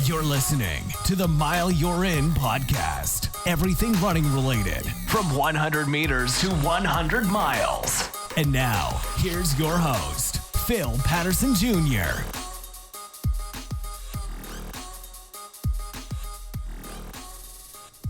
You're listening to the Mile You're In podcast. Everything running related, from 100 meters to 100 miles. And now, here's your host, Phil Patterson Jr.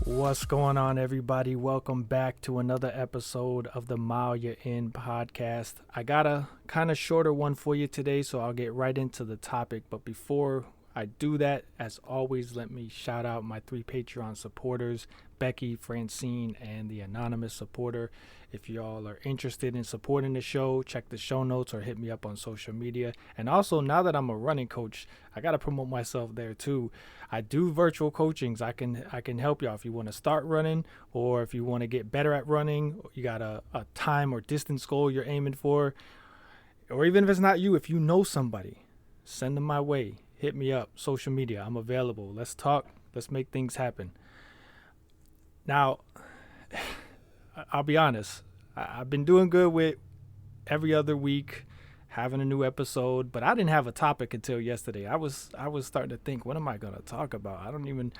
What's going on, everybody? Welcome back to another episode of the Mile You're In podcast. I got a kind of shorter one for you today, so I'll get right into the topic. But before I do that, as always, let me shout out my 3 Patreon supporters, Becky, Francine, and the anonymous supporter. If y'all are interested in supporting the show, check the show notes or hit me up on social media. And also, now that I'm a running coach, I got to promote myself there too. I do virtual coachings. I can help y'all if you want to start running, or if you want to get better at running, you got a time or distance goal you're aiming for, or even if it's not you, if you know somebody, send them my way. Hit me up, social media. I'm available. Let's talk. Let's make things happen. Now, I'll be honest. I've been doing good with every other week having a new episode, but I didn't have a topic until yesterday. I was starting to think, what am I going to talk about? I don't even,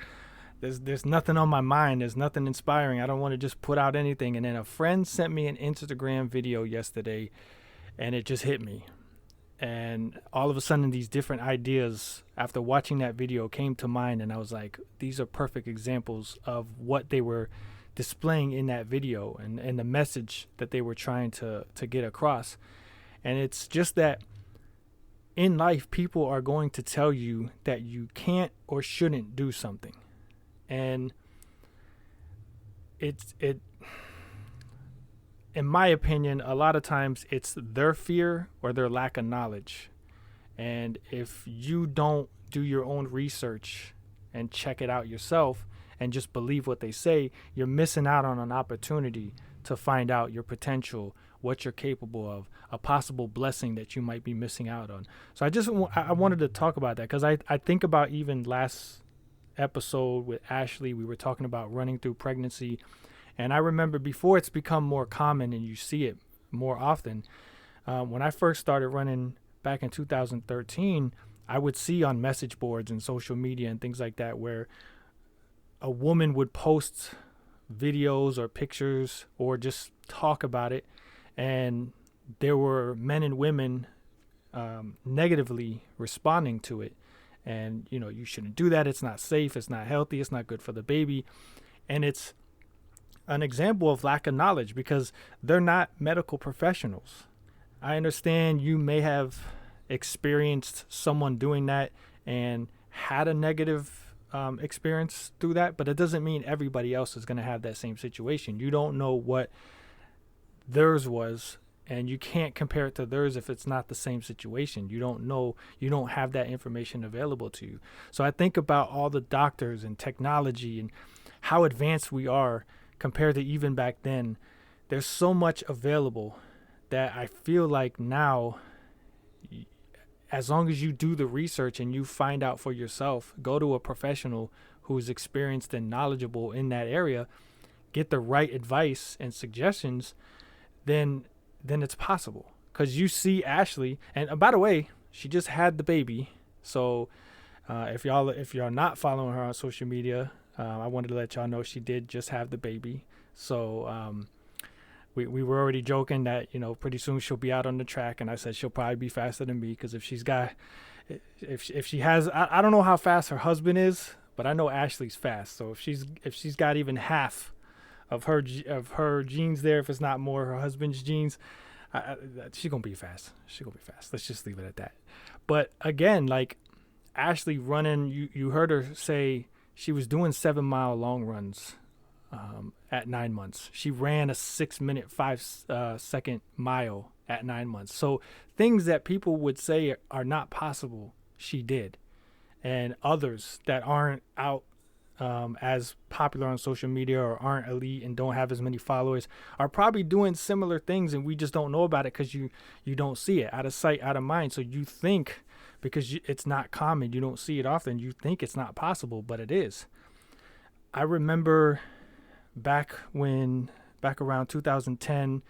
there's nothing on my mind. There's nothing inspiring. I don't want to just put out anything. And then a friend sent me an Instagram video yesterday, and it just hit me. And all of a sudden, these different ideas after watching that video came to mind, and I was like, these are perfect examples of what they were displaying in that video and the message that they were trying to get across. And it's just that in life, people are going to tell you that you can't or shouldn't do something. And it in my opinion, a lot of times it's their fear or their lack of knowledge. And if you don't do your own research and check it out yourself and just believe what they say, you're missing out on an opportunity to find out your potential, what you're capable of, a possible blessing that you might be missing out on. So I wanted to talk about that because I think about even last episode with Ashley, we were talking about running through pregnancy. And I remember before it's become more common and you see it more often, when I first started running back in 2013, I would see on message boards and social media and things like that where a woman would post videos or pictures or just talk about it. And there were men and women negatively responding to it. And, you know, you shouldn't do that. It's not safe. It's not healthy. It's not good for the baby. And it's an example of lack of knowledge because they're not medical professionals. I understand you may have experienced someone doing that and had a negative experience through that, but it doesn't mean everybody else is going to have that same situation. You don't know what theirs was, and you can't compare it to theirs if it's not the same situation. You don't know, you don't have that information available to you. So I think about all the doctors and technology and how advanced we are compared to even back then. There's so much available that I feel like now, as long as you do the research and you find out for yourself, go to a professional who's experienced and knowledgeable in that area, get the right advice and suggestions, then it's possible. Because you see Ashley, and by the way, she just had the baby. So if y'all not following her on social media, I wanted to let y'all know she did just have the baby. So we were already joking that, you know, pretty soon she'll be out on the track. And I said she'll probably be faster than me because if she has, I don't know how fast her husband is, but I know Ashley's fast. So if she's got even half of her genes there, if it's not more, her husband's genes, she's gonna be fast. She's gonna be fast. Let's just leave it at that. But again, like Ashley running, you heard her say she was doing 7-mile long runs at 9 months. She ran a 6-minute 5-second mile at 9 months. So things that people would say are not possible, she did. And others that aren't out as popular on social media or aren't elite and don't have as many followers are probably doing similar things, and we just don't know about it because you don't see it. Out of sight, out of mind. So you think, because it's not common, you don't see it often, you think it's not possible, but it is. I remember back around 2010,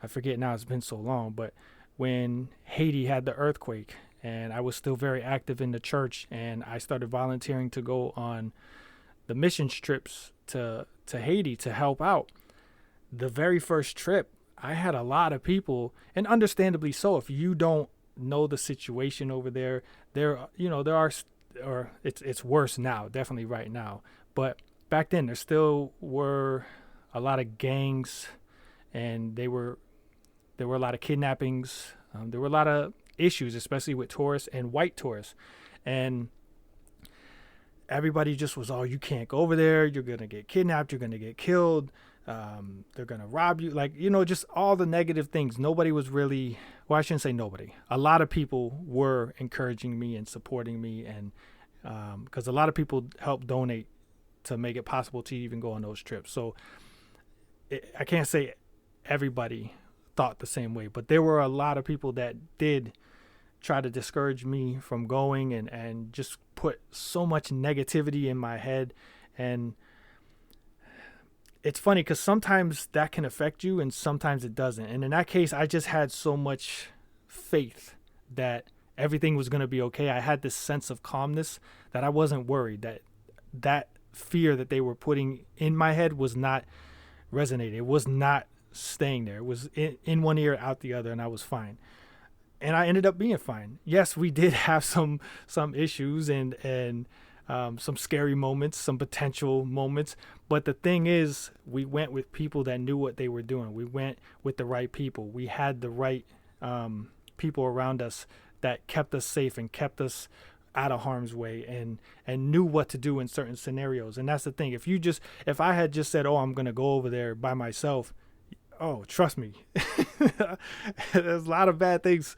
I forget now, it's been so long, but when Haiti had the earthquake and I was still very active in the church, and I started volunteering to go on the mission trips to Haiti to help out. The very first trip, I had a lot of people, and understandably so. If you don't know the situation over there, there are, or it's worse now, definitely right now. But back then, there still were a lot of gangs, and there were a lot of kidnappings. There were a lot of issues, especially with tourists and white tourists, and everybody just was, oh, you can't go over there. You're gonna get kidnapped. You're gonna get killed. They're gonna rob you. Like, just all the negative things. Nobody was really, well, I shouldn't say nobody. A lot of people were encouraging me and supporting me, and because a lot of people helped donate to make it possible to even go on those trips. So I can't say everybody thought the same way, but there were a lot of people that did try to discourage me from going, and just put so much negativity in my head. And it's funny because sometimes that can affect you and sometimes it doesn't. And in that case, I just had so much faith that everything was going to be okay. I had this sense of calmness that I wasn't worried, that fear that they were putting in my head was not resonating. It was not staying there. It was in one ear, out the other, and I was fine. And I ended up being fine. Yes, we did have some issues and some scary moments, some potential moments. But the thing is, we went with people that knew what they were doing. We went with the right people. We had the right people around us that kept us safe and kept us out of harm's way, and knew what to do in certain scenarios. And that's the thing. If I had just said, oh, I'm going to go over there by myself, oh, trust me, there's a lot of bad things.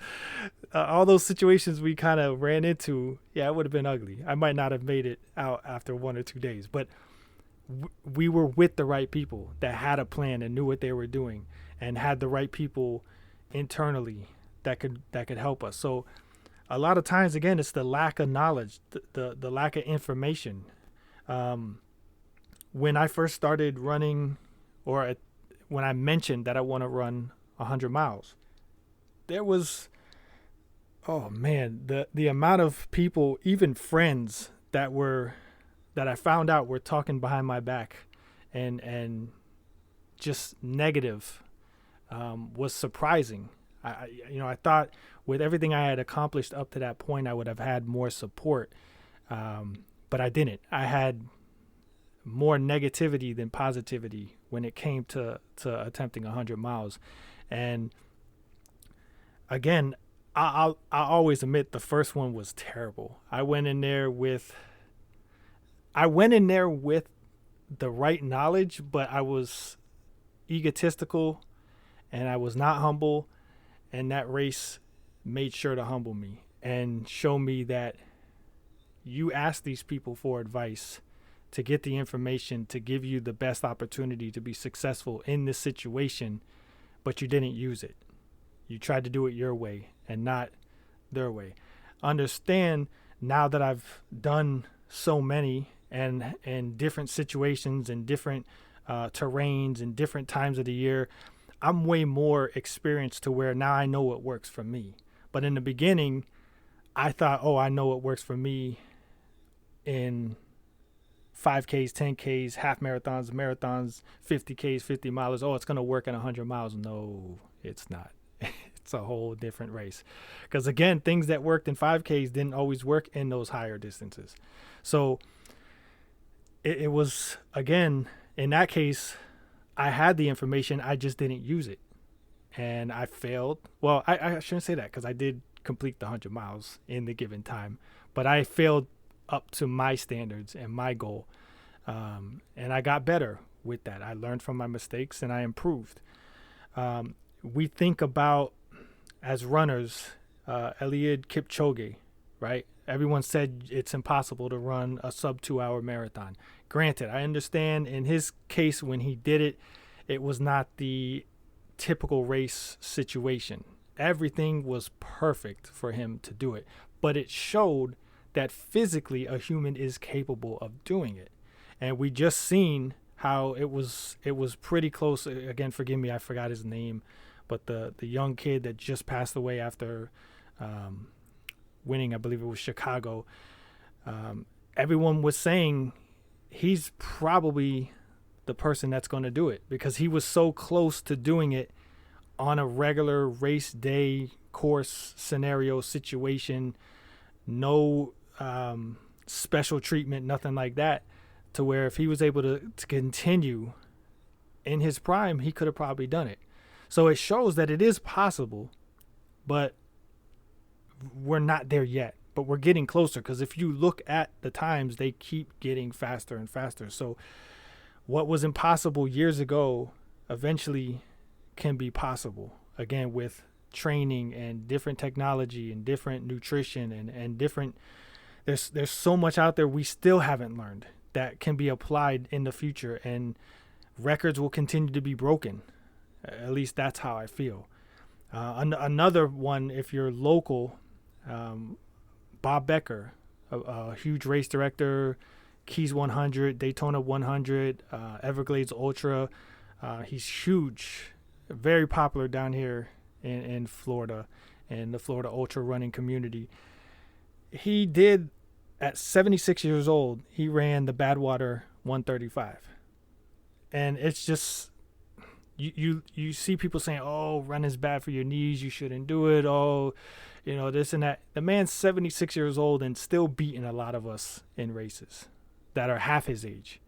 All those situations we kind of ran into, yeah, it would have been ugly. I might not have made it out after 1 or 2 days, but we were with the right people that had a plan and knew what they were doing, and had the right people internally that could help us. So a lot of times, again, it's the lack of knowledge, the lack of information. When I first started running, or when I mentioned that I want to run 100 miles, there was, oh man, the amount of people, even friends that I found out were talking behind my back and just negative, was surprising. I thought with everything I had accomplished up to that point, I would have had more support, but I didn't. I had more negativity than positivity when it came to attempting 100 miles. And again, I'll always admit the first one was terrible. I went in there with the right knowledge, but I was egotistical and I was not humble. And that race made sure to humble me and show me that you ask these people for advice to get the information to give you the best opportunity to be successful in this situation, but you didn't use it. You tried to do it your way and not their way. Understand, now that I've done so many and in different situations and different terrains and different times of the year, I'm way more experienced to where now I know what works for me. But in the beginning, I thought, oh, I know what works for me in 5Ks, 10Ks, half marathons, 50Ks, 50 miles. Oh, it's going to work in 100 miles. No, it's not. It's a whole different race. Because again, things that worked in 5Ks didn't always work in those higher distances. So it was, again, in that case, I had the information, I just didn't use it. And I failed. Well, I shouldn't say that, because I did complete the 100 miles in the given time. But I failed up to my standards and my goal. And I got better with that. I learned from my mistakes and I improved. We think about, as runners, Eliud Kipchoge, right? Everyone said it's impossible to run a sub 2-hour marathon. Granted, I understand in his case when he did it, it was not the typical race situation. Everything was perfect for him to do it, but it showed that physically a human is capable of doing it. And we just seen how it was pretty close. Again, forgive me, I forgot his name, but the young kid that just passed away after winning, I believe it was Chicago, everyone was saying he's probably the person that's going to do it because he was so close to doing it on a regular race day course scenario situation, no special treatment, nothing like that, to where if he was able to continue in his prime, he could have probably done it. So it shows that it is possible, but we're not there yet. But we're getting closer because if you look at the times, they keep getting faster and faster. So what was impossible years ago eventually can be possible, again, with training and different technology and different nutrition and different there's so much out there we still haven't learned that can be applied in the future, and records will continue to be broken. At least that's how I feel. Another one, if you're local, Bob Becker, a huge race director, Keys 100, Daytona 100, Everglades Ultra. He's huge, very popular down here in Florida and the Florida ultra running community. He did, at 76 years old, he ran the Badwater 135. And it's just, you see people saying, oh, running's bad for your knees, you shouldn't do it, oh, you know, this and that. The man's 76 years old and still beating a lot of us in races that are half his age.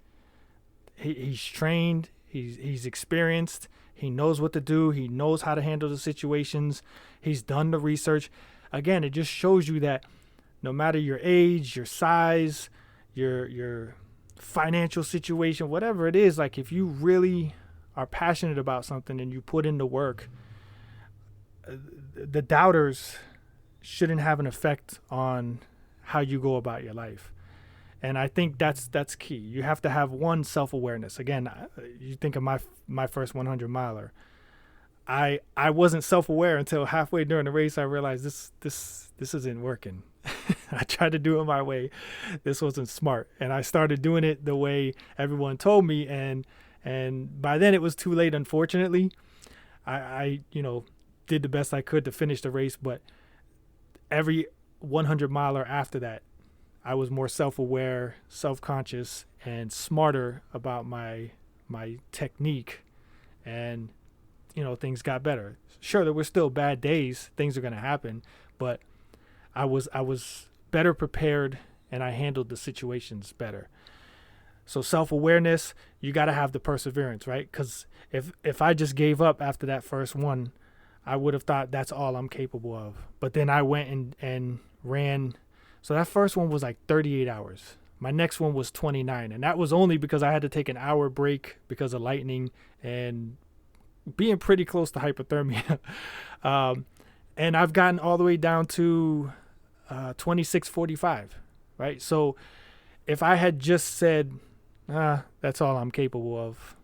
He's trained, he's experienced, he knows what to do, he knows how to handle the situations, he's done the research. Again, it just shows you that no matter your age, your size, your financial situation, whatever it is, like if you really are passionate about something and you put in the work, the doubters shouldn't have an effect on how you go about your life. And I think that's key. You have to have one self-awareness. Again, you think of my first 100 miler. I wasn't self-aware until halfway during the race. I realized this isn't working. I tried to do it my way. This wasn't smart. And I started doing it the way everyone told me. And by then it was too late, unfortunately. I did the best I could to finish the race. But every 100 miler after that, I was more self-aware, self-conscious, and smarter about my technique. And, things got better. Sure, there were still bad days. Things are going to happen. But I was better prepared, and I handled the situations better. So self-awareness, you got to have the perseverance, right? Because if I just gave up after that first one, I would have thought that's all I'm capable of. But then I went and ran. So that first one was like 38 hours. My next one was 29. And that was only because I had to take an hour break because of lightning and being pretty close to hypothermia. And I've gotten all the way down to 26:45, right? So if I had just said, that's all I'm capable of,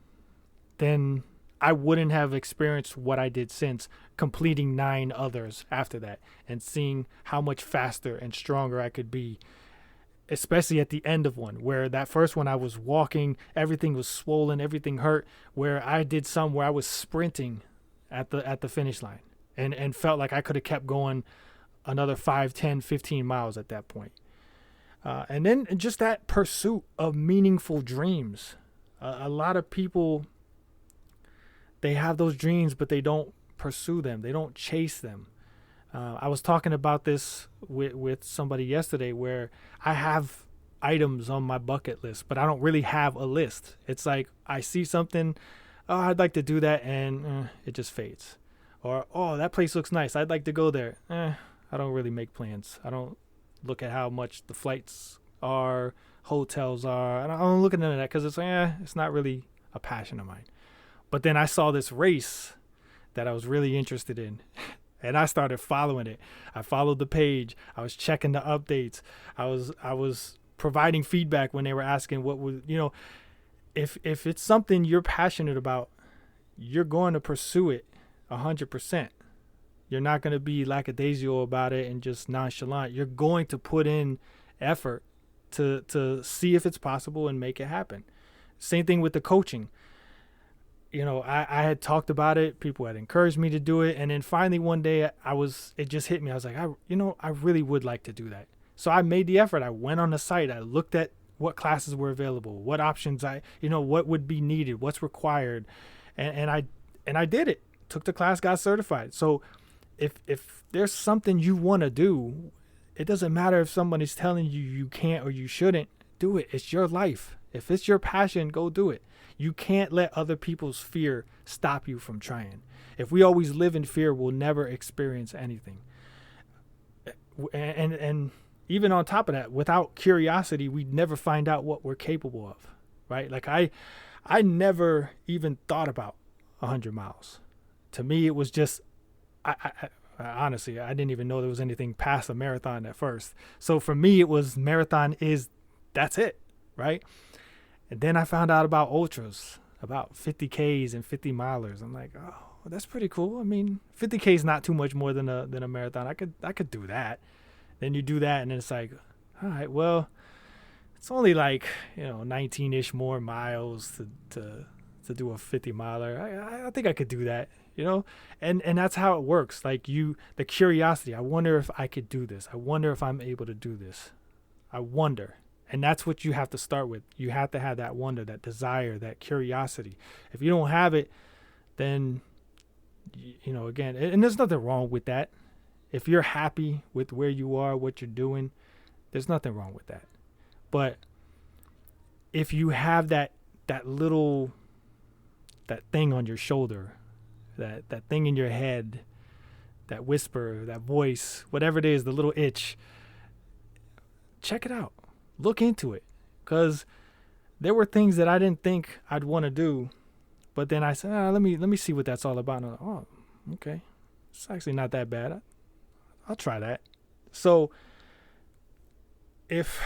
then I wouldn't have experienced what I did since, completing 9 others after that and seeing how much faster and stronger I could be, especially at the end of one, where that first one I was walking, everything was swollen, everything hurt, where I did some where I was sprinting at the finish line and felt like I could have kept going another 5, 10, 15 miles at that point. And then just that pursuit of meaningful dreams. A lot of people, they have those dreams, but they don't pursue them. They don't chase them. I was talking about this with somebody yesterday where I have items on my bucket list, but I don't really have a list. It's like I see something, oh, I'd like to do that, and it just fades. Or, oh, that place looks nice, I'd like to go there. I don't really make plans. I don't look at how much the flights are, hotels are. I don't look at none of that because it's not really a passion of mine. But then I saw this race that I was really interested in, and I started following it. I followed the page. I was checking the updates. I was providing feedback when they were asking what was, if it's something you're passionate about, you're going to pursue it 100%. You're not going to be lackadaisical about it and just nonchalant. You're going to put in effort to see if it's possible and make it happen. Same thing with the coaching. I had talked about it. People had encouraged me to do it. And then finally one day it just hit me. I was like, I really would like to do that. So I made the effort. I went on the site. I looked at what classes were available, what options what would be needed, what's required. And I did it. Took the class, got certified. So if there's something you want to do, it doesn't matter if somebody's telling you you can't or you shouldn't do it. It's your life. If it's your passion, go do it. You can't let other people's fear stop you from trying. If we always live in fear, we'll never experience anything. And even on top of that, without curiosity, we'd never find out what we're capable of, right? Like I never even thought about 100 miles. To me, it was just, I honestly, I didn't even know there was anything past a marathon at first. So for me, it was that's it, right? And then I found out about ultras, about 50Ks and 50 milers. I'm like, oh, that's pretty cool. I mean, 50K is not too much more than a marathon. I could do that. Then you do that, and then it's like, all right, well, it's only like 19-ish more miles to do a 50 miler. I think I could do that, and that's how it works. Like the curiosity. I wonder if I could do this. I wonder if I'm able to do this. I wonder. And that's what you have to start with. You have to have that wonder, that desire, that curiosity. If you don't have it, then, again, and there's nothing wrong with that. If you're happy with where you are, what you're doing, there's nothing wrong with that. But if you have that thing on your shoulder, that thing in your head, that whisper, that voice, whatever it is, the little itch, check it out. Look into it, because there were things that I didn't think I'd want to do, but then I said, let me see what that's all about. And I'm like, oh, okay, it's actually not that bad. I'll try that. So if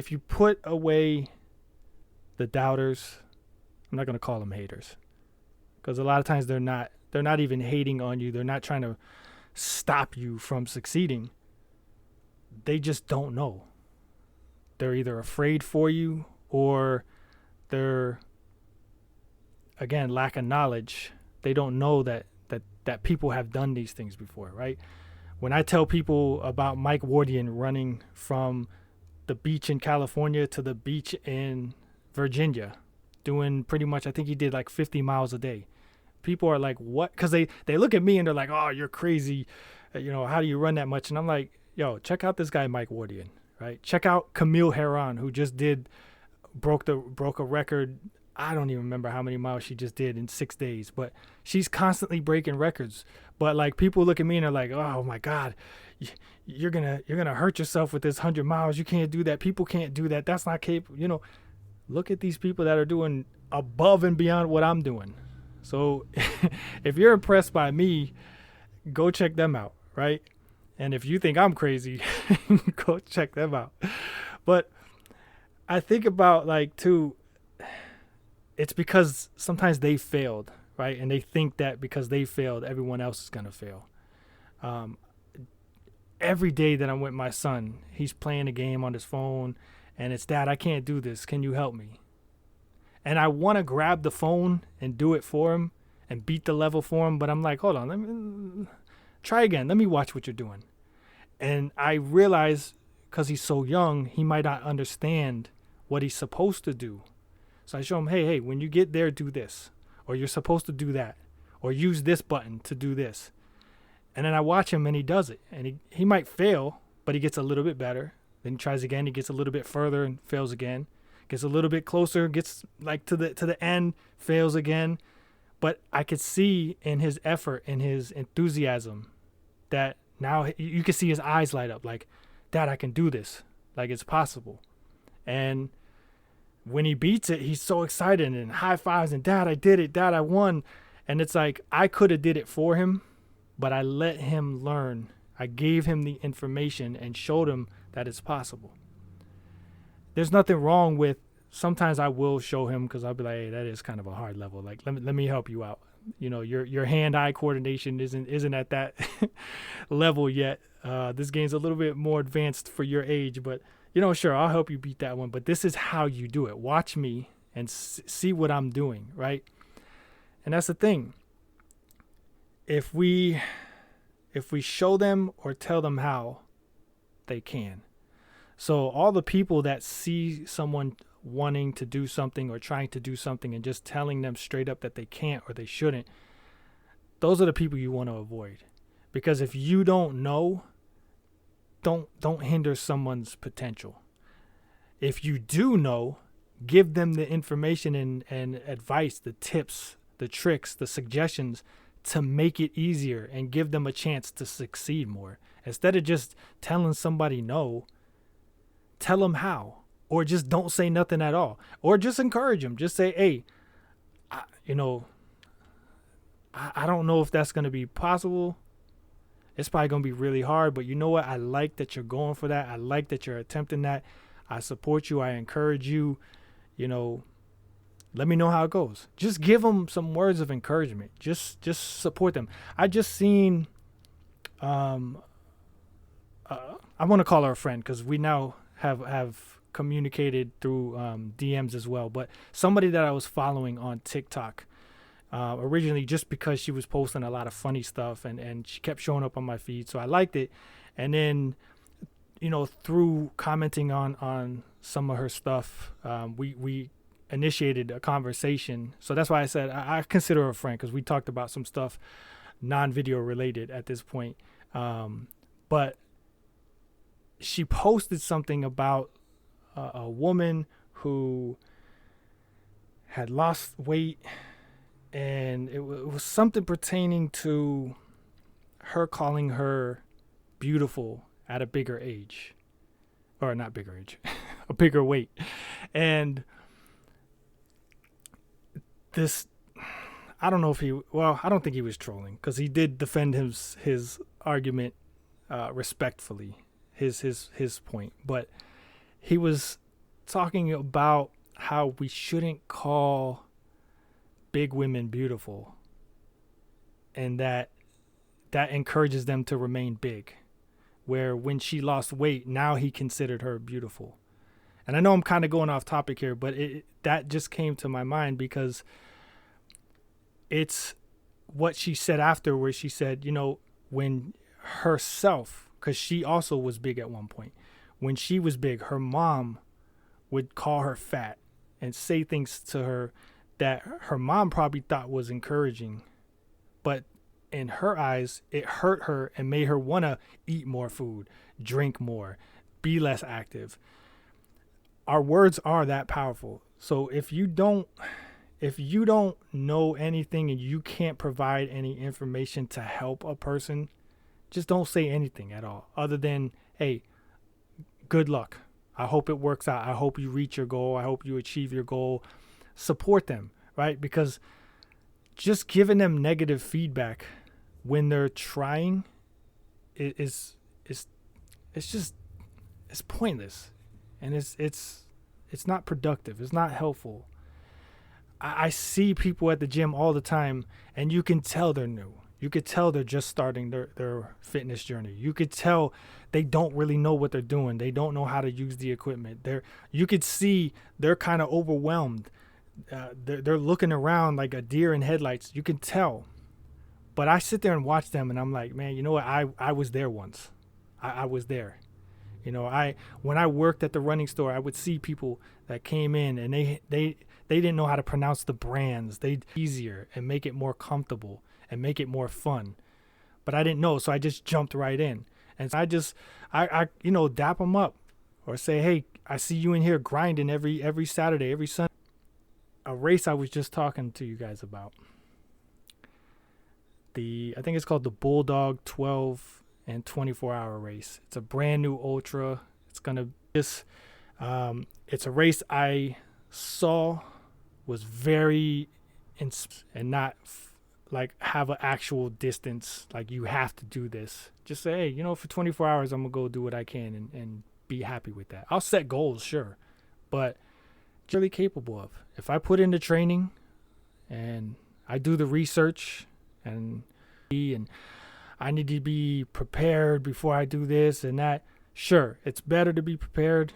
you put away the doubters, I'm not going to call them haters, because a lot of times they're not even hating on you. They're not trying to stop you from succeeding. They just don't know. They're either afraid for you, or they're, again, lack of knowledge. They don't know that people have done these things before, right? When I tell people about Mike Wardian running from the beach in California to the beach in Virginia, doing pretty much, I think he did like 50 miles a day. People are like, what? Because they look at me and they're like, oh, you're crazy. How do you run that much? And I'm like, yo, check out this guy, Mike Wardian, right? Check out Camille Herron, who just broke a record. I don't even remember how many miles she just did in 6 days, but she's constantly breaking records. But like, people look at me and they're like, oh my God, you're gonna hurt yourself with this 100 miles. You can't do that. People can't do that. That's not capable. Look at these people that are doing above and beyond what I'm doing. So if you're impressed by me, go check them out, right? And if you think I'm crazy, go check them out. But I think about it's because sometimes they failed, right? And they think that because they failed, everyone else is going to fail. Every day that I'm with my son, he's playing a game on his phone, and it's, Dad, I can't do this. Can you help me? And I want to grab the phone and do it for him and beat the level for him. But I'm like, hold on, let me try again. Let me watch what you're doing. And I realize, because he's so young, he might not understand what he's supposed to do. So I show him, hey, when you get there, do this. Or you're supposed to do that. Or use this button to do this. And then I watch him and he does it. And he might fail, but he gets a little bit better. Then he tries again, he gets a little bit further and fails again. Gets a little bit closer, gets like to the end, fails again. But I could see in his effort, in his enthusiasm, that now you can see his eyes light up like, Dad, I can do this. Like, it's possible. And when he beats it, he's so excited and high fives and, Dad, I did it. Dad, I won. And it's like, I could have did it for him, but I let him learn. I gave him the information and showed him that it's possible. There's nothing wrong with, sometimes I will show him, because I'll be like, hey, that is kind of a hard level. Like, let me help you out. Your hand-eye coordination isn't at that level yet. This game's a little bit more advanced for your age, but sure, I'll help you beat that one. But this is how you do it. Watch me, and see what I'm doing, right? And that's the thing. If we show them or tell them how, they can. So all the people that see someone wanting to do something or trying to do something and just telling them straight up that they can't or they shouldn't, those are the people you want to avoid. Because if you don't know, don't hinder someone's potential. If you do know, give them the information and advice, the tips, the tricks, the suggestions to make it easier and give them a chance to succeed more. Instead of just telling somebody no, tell them how. Or just don't say nothing at all. Or just encourage them. Just say, hey, I don't know if that's going to be possible. It's probably going to be really hard, but you know what? I like that you're going for that. I like that you're attempting that. I support you. I encourage you. Let me know how it goes. Just give them some words of encouragement. Just support them. I just seen, I want to call her a friend because we now have communicated through DMs as well. But somebody that I was following on TikTok, originally just because she was posting a lot of funny stuff and she kept showing up on my feed, so I liked it. And then through commenting on some of her stuff, we initiated a conversation. So that's why I said I consider her a friend, because we talked about some stuff non-video related at this point. But she posted something about a woman who had lost weight, and it was something pertaining to her calling her beautiful at a bigger age, or not bigger age, a bigger weight. And this, I don't know if I don't think he was trolling, because he did defend his argument respectfully, his point. But he was talking about how we shouldn't call big women beautiful, and that encourages them to remain big, where when she lost weight, now he considered her beautiful. And I know I'm kind of going off topic here, but that just came to my mind because it's what she said after, where she said, when herself, because she also was big at one point, when she was big, her mom would call her fat and say things to her that her mom probably thought was encouraging, but in her eyes, it hurt her and made her want to eat more food, drink more, be less active. Our words are that powerful. So if you don't know anything and you can't provide any information to help a person, just don't say anything at all, other than, hey, good luck. I hope it works out. I hope you reach your goal. I hope you achieve your goal. Support them, right? Because just giving them negative feedback when they're trying is pointless, and it's not productive. It's not helpful. I see people at the gym all the time, and you can tell they're new. You could tell they're just starting their fitness journey. You could tell they don't really know what they're doing. They don't know how to use the equipment. You could see they're kind of overwhelmed. They're looking around like a deer in headlights. You can tell. But I sit there and watch them, and I'm like, man, you know what? I was there once. I was there. When I worked at the running store, I would see people that came in, and they didn't know how to pronounce the brands. They'd easier and make it more comfortable and make it more fun. But I didn't know, so I just jumped right in. And so I dap them up or say, hey, I see you in here grinding every Saturday, every Sunday. A race I was just talking to you guys about. I think it's called the Bulldog 12 and 24-hour race. It's a brand new ultra. It's a race I saw was very and not like have an actual distance, like you have to do this. Just say, hey, for 24 hours, I'm going to go do what I can and be happy with that. I'll set goals, sure, but really capable of. If I put in the training and I do the research and I need to be prepared before I do this and that, sure, it's better to be prepared.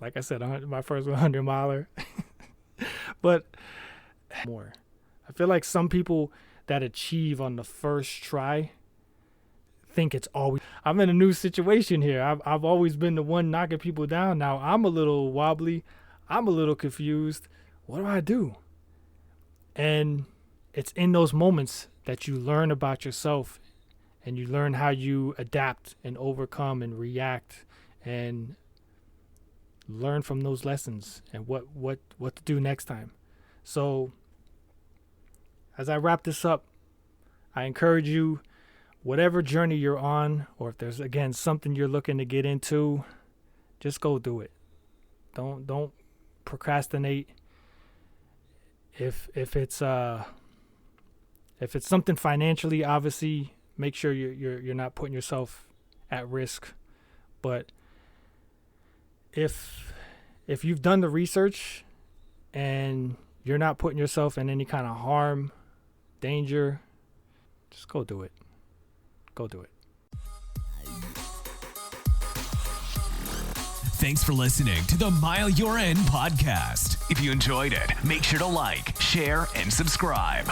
Like I said, my first 100 miler, But more. I feel like some people that achieve on the first try think it's always. I'm in a new situation here. I've always been the one knocking people down. Now I'm a little wobbly. I'm a little confused. What do I do? And it's in those moments that you learn about yourself and you learn how you adapt and overcome and react and learn from those lessons and what to do next time. So as I wrap this up, I encourage you, whatever journey you're on, or if there's, again, something you're looking to get into, just go do it. Don't procrastinate. If it's something financially, obviously, make sure you're not putting yourself at risk. But if you've done the research and you're not putting yourself in any kind of harm, danger, just go do it. Go do it. Thanks for listening to the Mile You're In podcast. If you enjoyed it, make sure to like, share, and subscribe.